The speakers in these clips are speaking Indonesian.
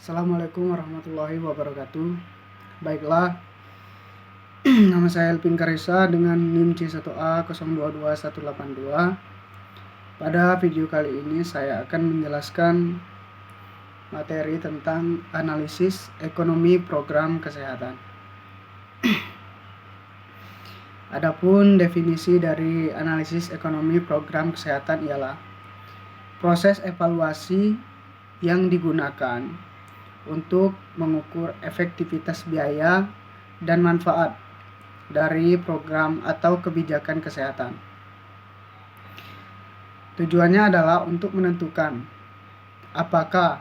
Assalamualaikum warahmatullahi wabarakatuh. Baiklah, nama saya Elvin Karisa dengan NIM C1A022182. Pada video kali ini saya akan menjelaskan materi tentang analisis ekonomi program kesehatan. Adapun definisi dari analisis ekonomi program kesehatan ialah proses evaluasi yang digunakan untuk mengukur efektivitas biaya dan manfaat dari program atau kebijakan kesehatan. Tujuannya adalah untuk menentukan apakah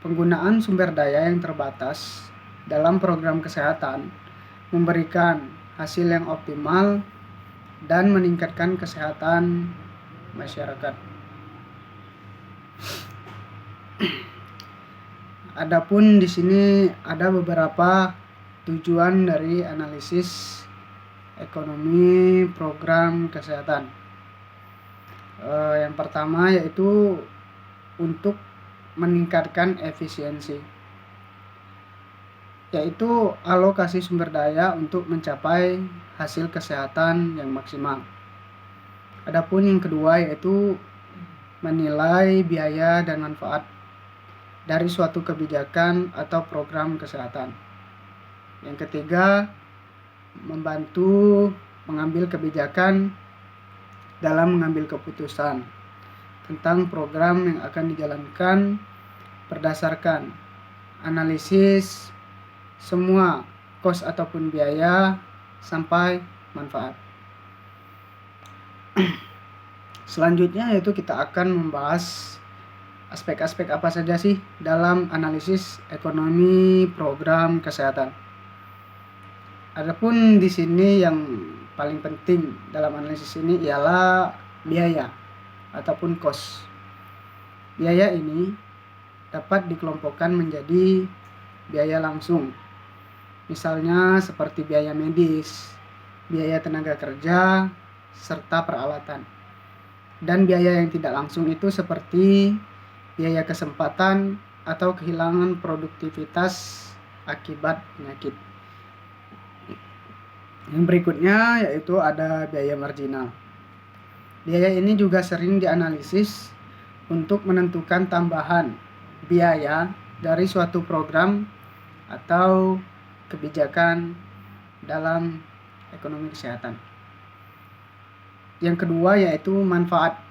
penggunaan sumber daya yang terbatas dalam program kesehatan memberikan hasil yang optimal dan meningkatkan kesehatan masyarakat. Adapun di sini ada beberapa tujuan dari analisis ekonomi program kesehatan. Yang pertama yaitu untuk meningkatkan efisiensi, yaitu alokasi sumber daya untuk mencapai hasil kesehatan yang maksimal. Adapun yang kedua yaitu menilai biaya dan manfaat dari suatu kebijakan atau program kesehatan. Yang ketiga, membantu mengambil kebijakan dalam mengambil keputusan tentang program yang akan dijalankan berdasarkan analisis semua kos ataupun biaya sampai manfaat. Selanjutnya yaitu kita akan membahas aspek-aspek apa saja sih dalam analisis ekonomi program kesehatan. Adapun di sini yang paling penting dalam analisis ini ialah biaya ataupun kos. Biaya ini dapat dikelompokkan menjadi biaya langsung, misalnya seperti biaya medis, biaya tenaga kerja, serta peralatan. Dan biaya yang tidak langsung itu seperti biaya kesempatan atau kehilangan produktivitas akibat penyakit. Yang berikutnya yaitu ada biaya marginal. Biaya ini juga sering dianalisis untuk menentukan tambahan biaya dari suatu program atau kebijakan dalam ekonomi kesehatan. Yang kedua yaitu manfaat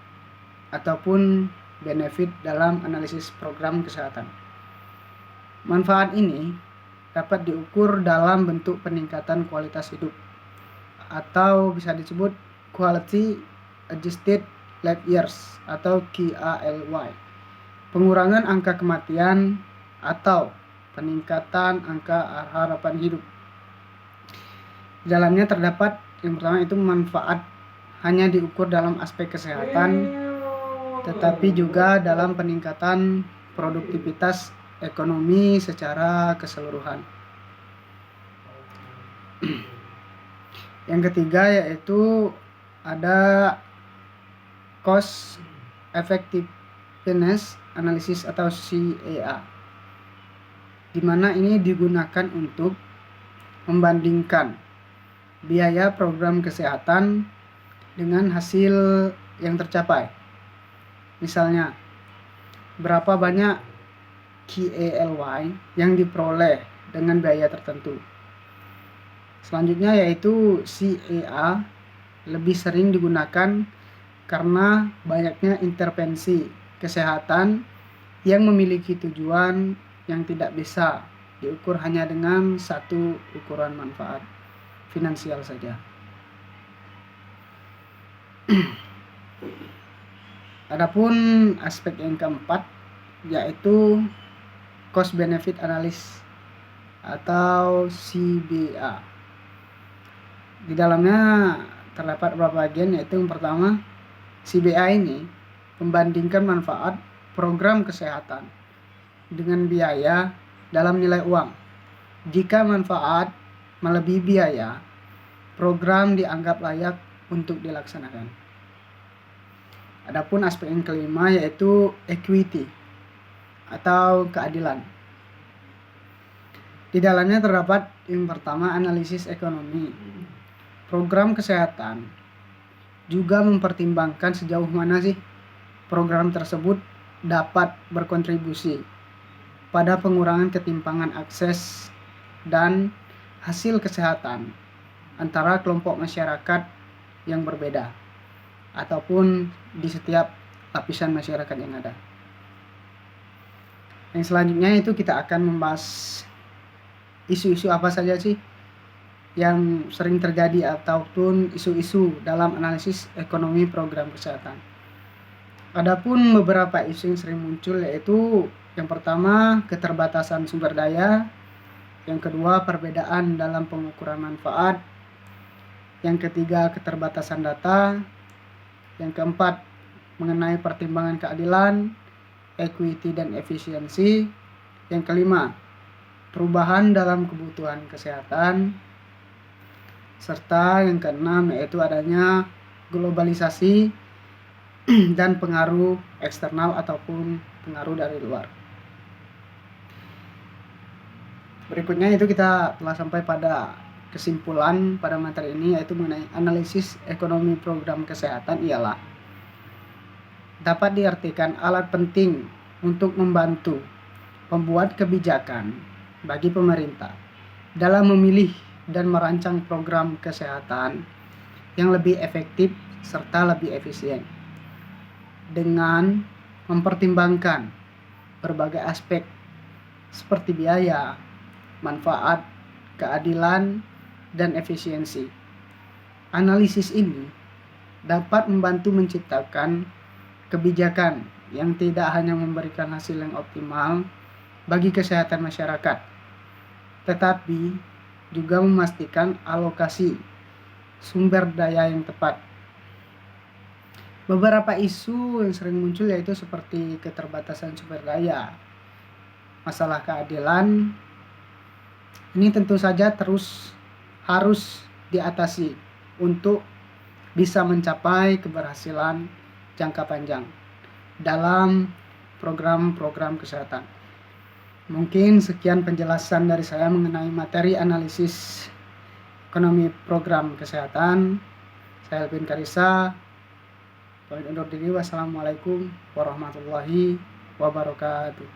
ataupun benefit dalam analisis program kesehatan. Manfaat ini dapat diukur dalam bentuk peningkatan kualitas hidup atau bisa disebut Quality Adjusted Life Years atau QALY, pengurangan angka kematian atau peningkatan angka harapan hidup. Di dalamnya terdapat yang pertama itu manfaat hanya diukur dalam aspek kesehatan, tetapi juga dalam peningkatan produktivitas ekonomi secara keseluruhan. Yang ketiga yaitu ada Cost Effectiveness Analysis atau CEA, di mana ini digunakan untuk membandingkan biaya program kesehatan dengan hasil yang tercapai. Misalnya, berapa banyak QALY yang diperoleh dengan biaya tertentu. Selanjutnya yaitu CEA lebih sering digunakan karena banyaknya intervensi kesehatan yang memiliki tujuan yang tidak bisa diukur hanya dengan satu ukuran manfaat finansial saja. Adapun aspek yang keempat yaitu cost benefit analysis atau CBA. Di dalamnya terdapat beberapa bagian, yaitu yang pertama, CBA ini membandingkan manfaat program kesehatan dengan biaya dalam nilai uang. Jika manfaat melebihi biaya, program dianggap layak untuk dilaksanakan. Adapun aspek yang kelima yaitu equity atau keadilan. Di dalamnya terdapat yang pertama analisis ekonomi. Program kesehatan juga mempertimbangkan sejauh mana sih program tersebut dapat berkontribusi pada pengurangan ketimpangan akses dan hasil kesehatan antara kelompok masyarakat yang berbeda ataupun di setiap lapisan masyarakat yang ada. Yang selanjutnya itu kita akan membahas isu-isu apa saja sih yang sering terjadi ataupun isu-isu dalam analisis ekonomi program kesehatan. Adapun beberapa isu yang sering muncul yaitu yang pertama keterbatasan sumber daya, yang kedua perbedaan dalam pengukuran manfaat, yang ketiga keterbatasan data, yang keempat mengenai pertimbangan keadilan, equity dan efisiensi, yang kelima perubahan dalam kebutuhan kesehatan, serta yang keenam yaitu adanya globalisasi dan pengaruh eksternal ataupun pengaruh dari luar. Berikutnya itu kita telah sampai pada kesimpulan pada materi ini, yaitu mengenai analisis ekonomi program kesehatan ialah dapat diartikan alat penting untuk membantu pembuat kebijakan bagi pemerintah dalam memilih dan merancang program kesehatan yang lebih efektif serta lebih efisien dengan mempertimbangkan berbagai aspek seperti biaya, manfaat, keadilan, dan efisiensi. Analisis ini dapat membantu menciptakan kebijakan yang tidak hanya memberikan hasil yang optimal bagi kesehatan masyarakat, tetapi juga memastikan alokasi sumber daya yang tepat. Beberapa isu yang sering muncul yaitu seperti keterbatasan sumber daya, masalah keadilan. Ini tentu saja terus harus diatasi untuk bisa mencapai keberhasilan jangka panjang dalam program-program kesehatan. Mungkin sekian penjelasan dari saya mengenai materi analisis ekonomi program kesehatan. Saya Elvin Karissa, pamit undur diri. Wassalamualaikum warahmatullahi wabarakatuh.